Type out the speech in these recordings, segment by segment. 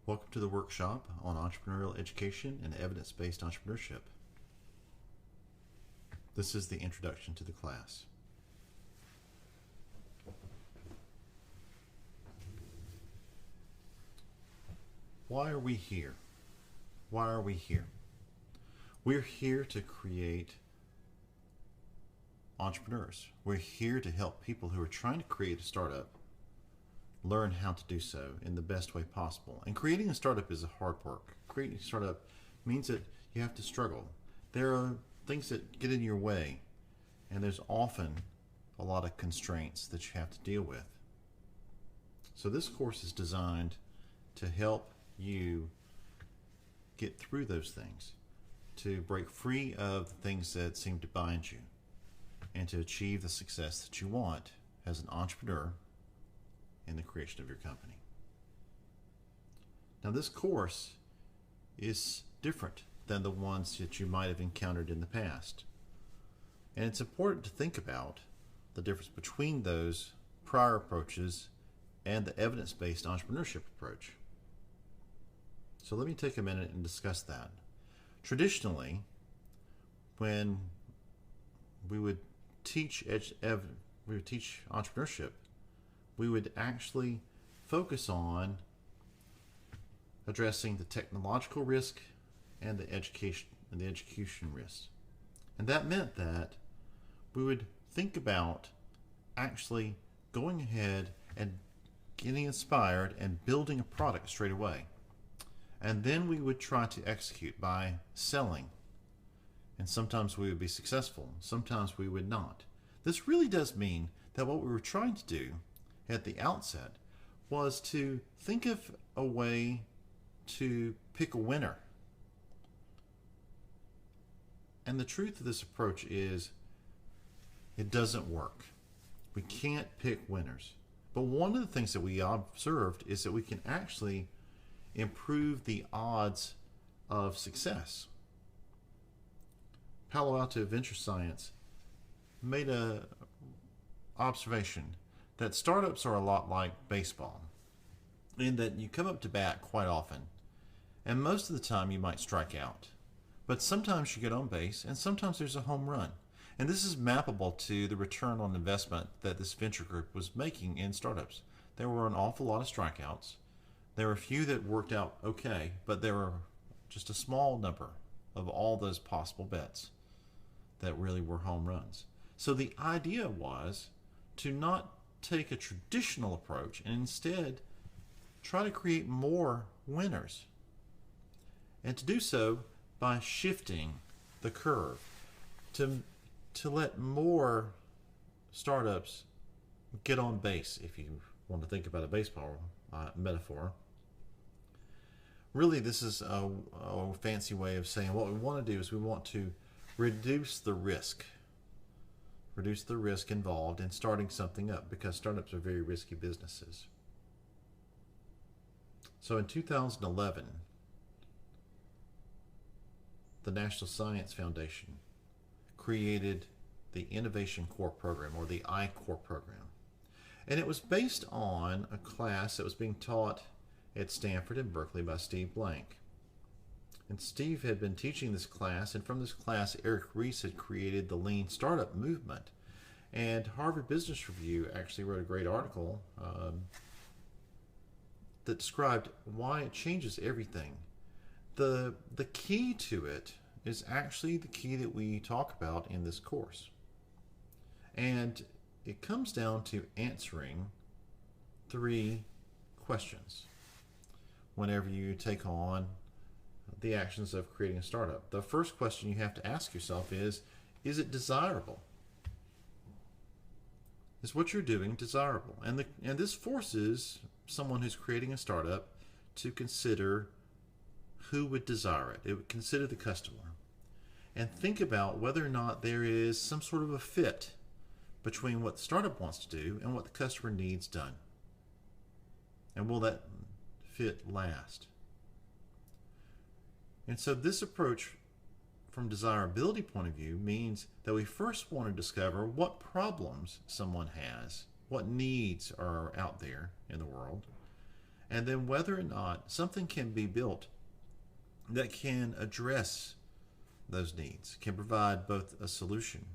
Welcome to the workshop on entrepreneurial education and evidence-based entrepreneurship. This is the introduction to the class. Why are we here? Why are we here? We're here to create entrepreneurs. We're here to help people who are trying to create a startup learn how to do so in the best way possible. And creating a startup is a hard work. Creating a startup means that you have to struggle. There are things that get in your way, and there's often a lot of constraints that you have to deal with. So this course is designed to help you get through those things, to break free of the things that seem to bind you, and to achieve the success that you want as an entrepreneur in the creation of your company. Now, this course is different than the ones that you might have encountered in the past. And it's important to think about the difference between those prior approaches and the evidence-based entrepreneurship approach. So let me take a minute and discuss that. Traditionally, when we would teach entrepreneurship, we would actually focus on addressing the technological risk and the execution risk. And that meant that we would think about actually going ahead and getting inspired and building a product straight away. And then we would try to execute by selling. And sometimes we would be successful, sometimes we would not. This really does mean that what we were trying to do at the outset was to think of a way to pick a winner. And the truth of this approach is it doesn't work. We can't pick winners. But one of the things that we observed is that we can actually improve the odds of success. Palo Alto Venture Science made an observation that startups are a lot like baseball, in that you come up to bat quite often, and most of the time you might strike out. But sometimes you get on base, and sometimes there's a home run. And this is mappable to the return on investment that this venture group was making in startups. There were an awful lot of strikeouts. There were a few that worked out okay, but there were just a small number of all those possible bets that really were home runs. So the idea was to not take a traditional approach and instead try to create more winners, and to do so by shifting the curve to let more startups get on base, if you want to think about a baseball metaphor. Really, this is a fancy way of saying what we want to do is we want to reduce the risk involved in starting something up, because startups are very risky businesses. So in 2011, the National Science Foundation created the Innovation Core Program, or the I-Core program. And it was based on a class that was being taught at Stanford and Berkeley by Steve Blank. And Steve had been teaching this class, and from this class, Eric Ries had created the Lean Startup movement. And Harvard Business Review actually wrote a great article that described why it changes everything. The key to it is actually the key that we talk about in this course. And it comes down to answering 3 questions whenever you take on the actions of creating a startup. The first question you have to ask yourself is it desirable? Is what you're doing desirable? And this forces someone who's creating a startup to consider who would desire it. It would consider the customer and think about whether or not there is some sort of a fit between what the startup wants to do and what the customer needs done. And will that fit last? And so this approach from desirability point of view means that we first want to discover what problems someone has, what needs are out there in the world, and then whether or not something can be built that can address those needs, can provide both a solution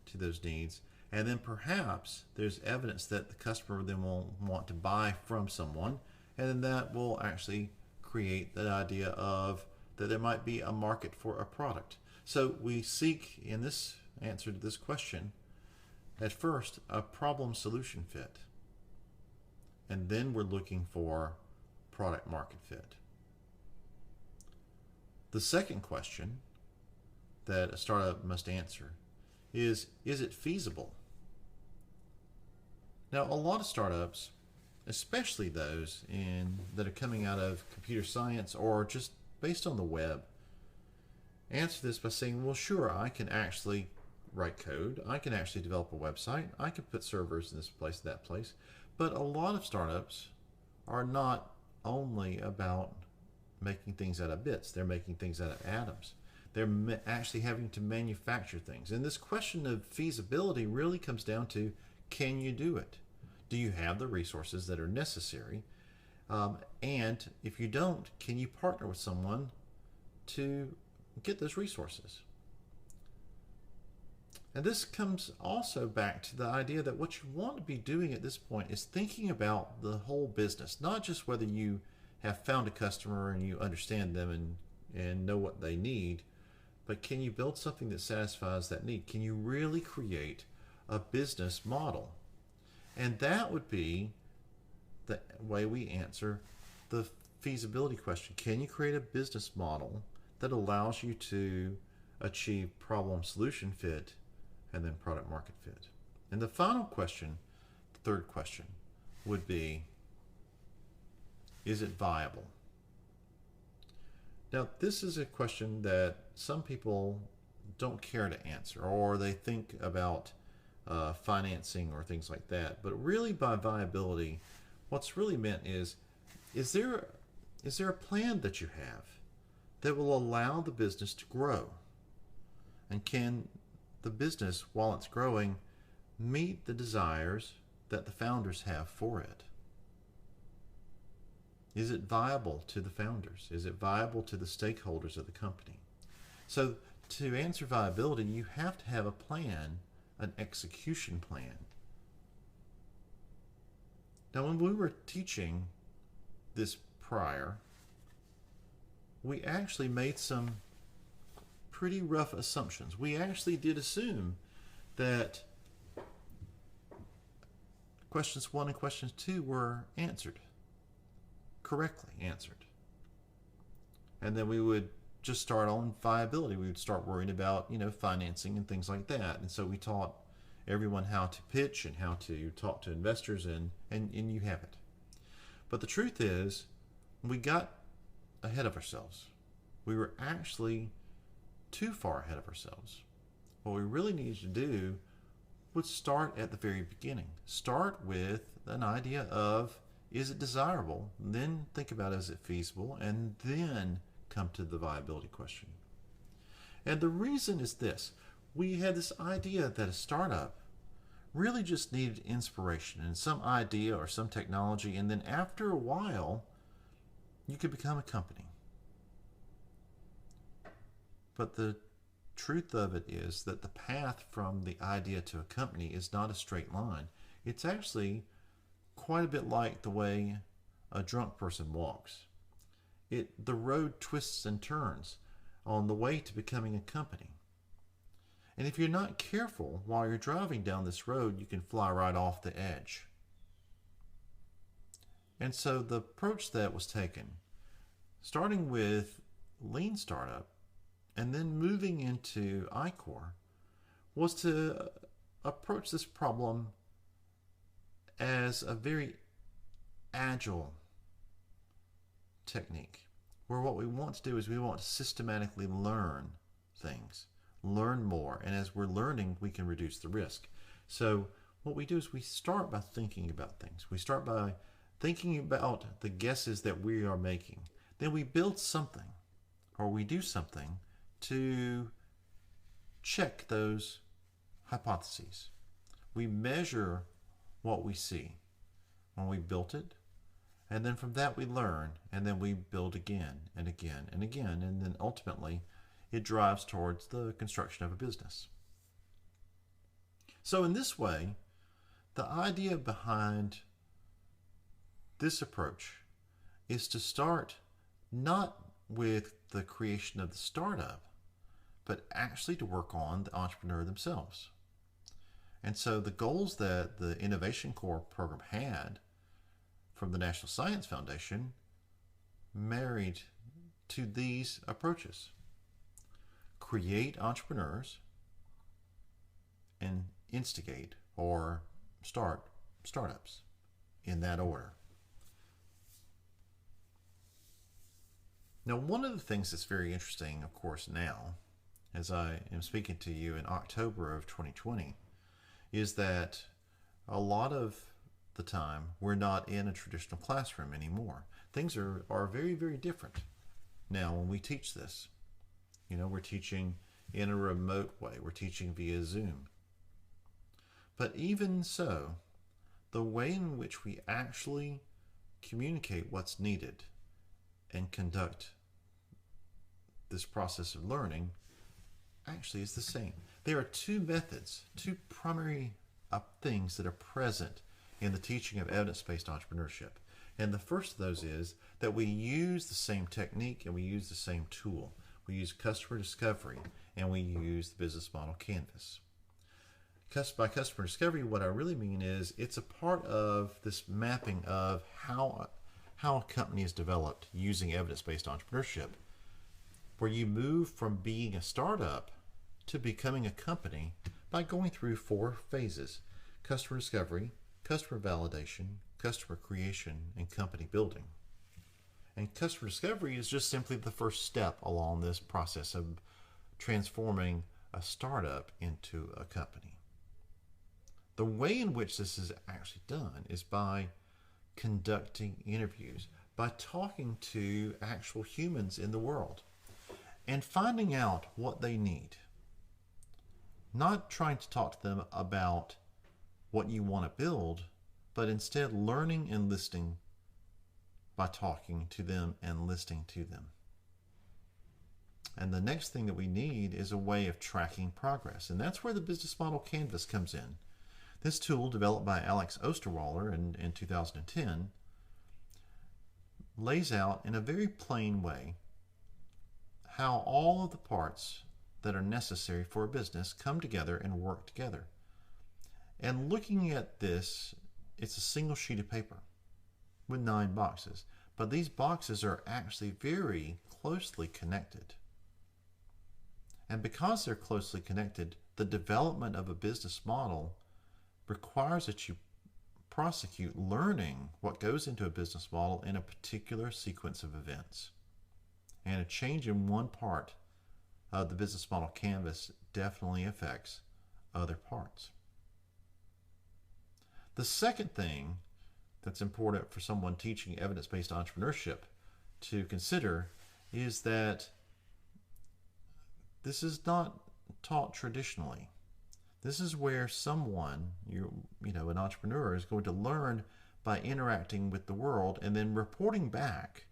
to those needs, and then perhaps there's evidence that the customer then will want to buy from someone, and then that will actually create that idea of that there might be a market for a product. So we seek, in this answer to this question, at first a problem solution fit, and then we're looking for product market fit. The second question that a startup must answer is it feasible? Now, a lot of startups, especially those that are coming out of computer science or just based on the web, answer this by saying, well, sure, I can actually write code, I can actually develop a website, I can put servers in this place, that place. But a lot of startups are not only about making things out of bits, they're making things out of atoms. They're actually having to manufacture things. And this question of feasibility really comes down to, can you do it? Do you have the resources that are necessary? And if you don't, can you partner with someone to get those resources? And this comes also back to the idea that what you want to be doing at this point is thinking about the whole business, not just whether you have found a customer and you understand them and know what they need, but can you build something that satisfies that need? Can you really create a business model? And that would be the way we answer the feasibility question. Can you create a business model that allows you to achieve problem solution fit and then product market fit? And the final question, the third question, would be, is it viable? Now, this is a question that some people don't care to answer, or they think about financing or things like that. But really, by viability, what's really meant is there a plan that you have that will allow the business to grow? And can the business, while it's growing, meet the desires that the founders have for it? Is it viable to the founders? Is it viable to the stakeholders of the company? So to answer viability, you have to have a plan, an execution plan. Now, when we were teaching this prior, we actually made some pretty rough assumptions. We actually did assume that questions 1 and questions 2 were answered, correctly answered. And then we would just start on viability. We would start worrying about, financing and things like that. And so we taught everyone how to pitch and how to talk to investors, and you have it. But the truth is, we got ahead of ourselves. We were actually too far ahead of ourselves. What we really needed to do was start at the very beginning. Start with an idea of, is it desirable? Then think about, is it feasible? And then come to the viability question. And the reason is this. We had this idea that a startup really just needed inspiration and some idea or some technology, and then after a while, you could become a company. But the truth of it is that the path from the idea to a company is not a straight line. It's actually quite a bit like the way a drunk person walks. The road twists and turns on the way to becoming a company. And if you're not careful while you're driving down this road, you can fly right off the edge. And so the approach that was taken, starting with Lean Startup and then moving into iCore, was to approach this problem as a very agile technique, where what we want to do is we want to systematically learn things, learn more, and as we're learning, we can reduce the risk. So what we do is we start by thinking about things. We start by thinking about the guesses that we are making. Then we build something, or we do something to check those hypotheses. We measure what we see when we built it, And then from that we learn, and then we build again and again and again, and then ultimately it drives towards the construction of a business. So in this way, the idea behind this approach is to start not with the creation of the startup, but actually to work on the entrepreneur themselves. And so the goals that the Innovation Corps program had from the National Science Foundation married to these approaches. Create entrepreneurs and instigate or start startups in that order. Now, one of the things that's very interesting, of course, now, as I am speaking to you in October of 2020, is that a lot of the time we're not in a traditional classroom anymore. Things are very, very different now when we teach this. You know, we're teaching in a remote way. We're teaching via Zoom. But even so, the way in which we actually communicate what's needed and conduct this process of learning actually is the same. There are two methods, two primary things that are present in the teaching of evidence-based entrepreneurship. And the first of those is that we use the same technique and we use the same tool. We use customer discovery and we use the business model canvas. By customer discovery, what I really mean is it's a part of this mapping of how a company is developed using evidence-based entrepreneurship, where you move from being a startup to becoming a company by going through 4 phases: customer discovery, customer validation, customer creation, and company building. And customer discovery is just simply the first step along this process of transforming a startup into a company. The way in which this is actually done is by conducting interviews, by talking to actual humans in the world and finding out what they need. Not trying to talk to them about what you want to build, but instead learning and listening by talking to them and listening to them. And the next thing that we need is a way of tracking progress. And that's where the business model canvas comes in. This tool, developed by Alex Osterwalder in 2010, lays out in a very plain way how all of the parts that are necessary for a business come together and work together. And looking at this, it's a single sheet of paper with 9 boxes. But these boxes are actually very closely connected. And because they're closely connected, the development of a business model requires that you prosecute learning what goes into a business model in a particular sequence of events. And a change in one part of the business model canvas definitely affects other parts. The second thing that's important for someone teaching evidence-based entrepreneurship to consider is that this is not taught traditionally. This is where someone, an entrepreneur, is going to learn by interacting with the world and then reporting back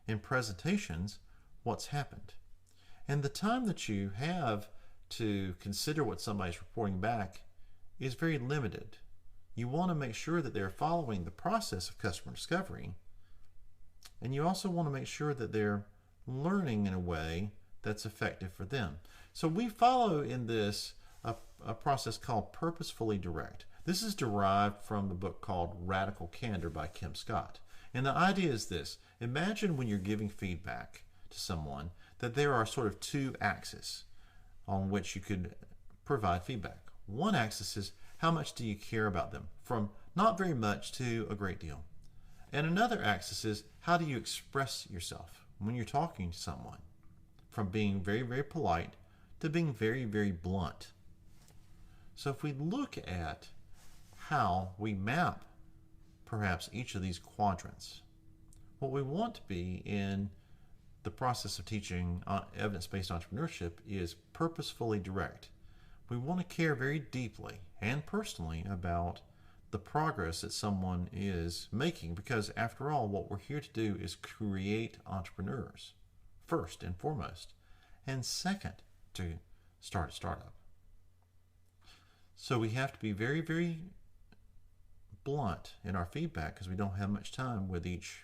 in presentations what's happened. And the time that you have to consider what somebody's reporting back is very limited. You want to make sure that they're following the process of customer discovery, and you also want to make sure that they're learning in a way that's effective for them. So we follow in this a process called Purposefully Direct. This is derived from the book called Radical Candor by Kim Scott. And the idea is this: imagine when you're giving feedback to someone that there are sort of 2 axes on which you could provide feedback. One axis is how much do you care about them, from not very much to a great deal. And another axis is how do you express yourself when you're talking to someone, from being very, very polite to being very, very blunt. So if we look at how we map perhaps each of these quadrants, what we want to be in the process of teaching evidence-based entrepreneurship is purposefully direct. We want to care very deeply and personally about the progress that someone is making, because after all, what we're here to do is create entrepreneurs, first and foremost, and second, to start a startup. So we have to be very, very blunt in our feedback because we don't have much time with each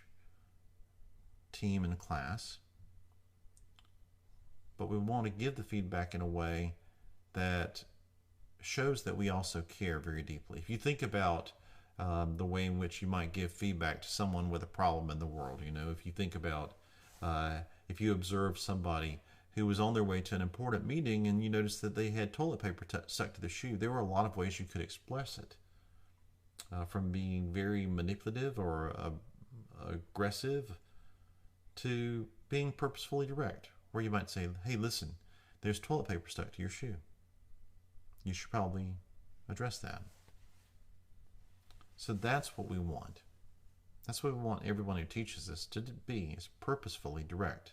team and class. But we want to give the feedback in a way that shows that we also care very deeply. If you think about the way in which you might give feedback to someone with a problem in the world, if you think about if you observe somebody who was on their way to an important meeting and you noticed that they had toilet paper stuck to their shoe, there were a lot of ways you could express it. From being very manipulative or aggressive to being purposefully direct, where you might say, hey, listen, there's toilet paper stuck to your shoe. You should probably address that. So that's what we want. That's what we want everyone who teaches us to be, is purposefully direct.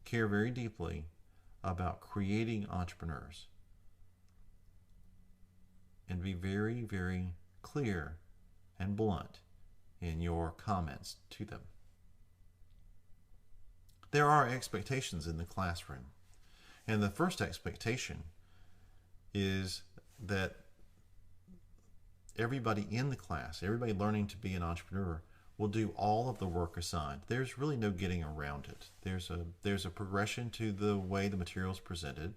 Care very deeply about creating entrepreneurs. And be very, very clear and blunt in your comments to them. There are expectations in the classroom. And the first expectation is that everybody in the class, everybody learning to be an entrepreneur, will do all of the work assigned. There's really no getting around it. There's a progression to the way the material is presented,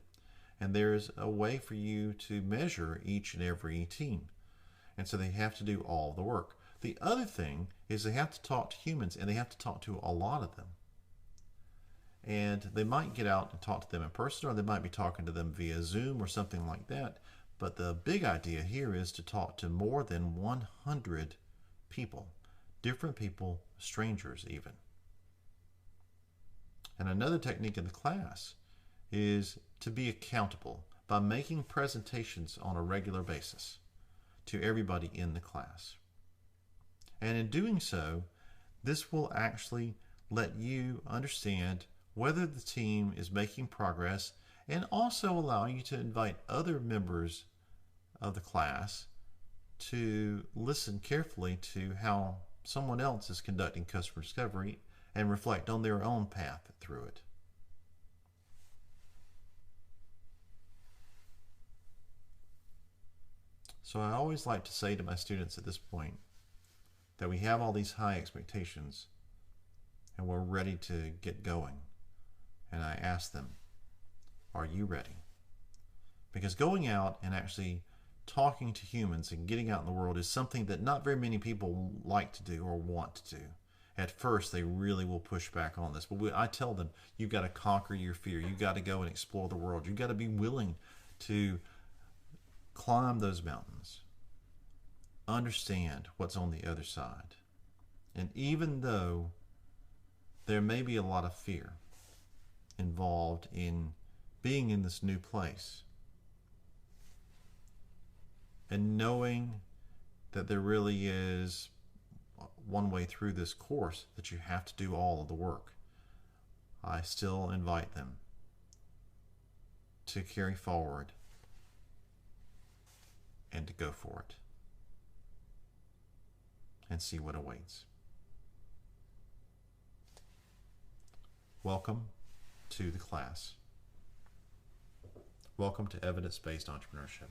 and there's a way for you to measure each and every team. And so they have to do all the work. The other thing is they have to talk to humans, and they have to talk to a lot of them. And they might get out and talk to them in person, or they might be talking to them via Zoom or something like that. But the big idea here is to talk to more than 100 people, different people, strangers even. And another technique in the class is to be accountable by making presentations on a regular basis to everybody in the class. And in doing so, this will actually let you understand whether the team is making progress, and also allow you to invite other members of the class to listen carefully to how someone else is conducting customer discovery and reflect on their own path through it. So I always like to say to my students at this point that we have all these high expectations and we're ready to get going. And I ask them, are you ready? Because going out and actually talking to humans and getting out in the world is something that not very many people like to do or want to do. At first, they really will push back on this. But I tell them, you've got to conquer your fear. You've got to go and explore the world. You've got to be willing to climb those mountains. Understand what's on the other side. And even though there may be a lot of fear involved in being in this new place, and knowing that there really is one way through this course, that you have to do all of the work, I still invite them to carry forward and to go for it and see what awaits. Welcome to the class. Welcome to evidence-based entrepreneurship.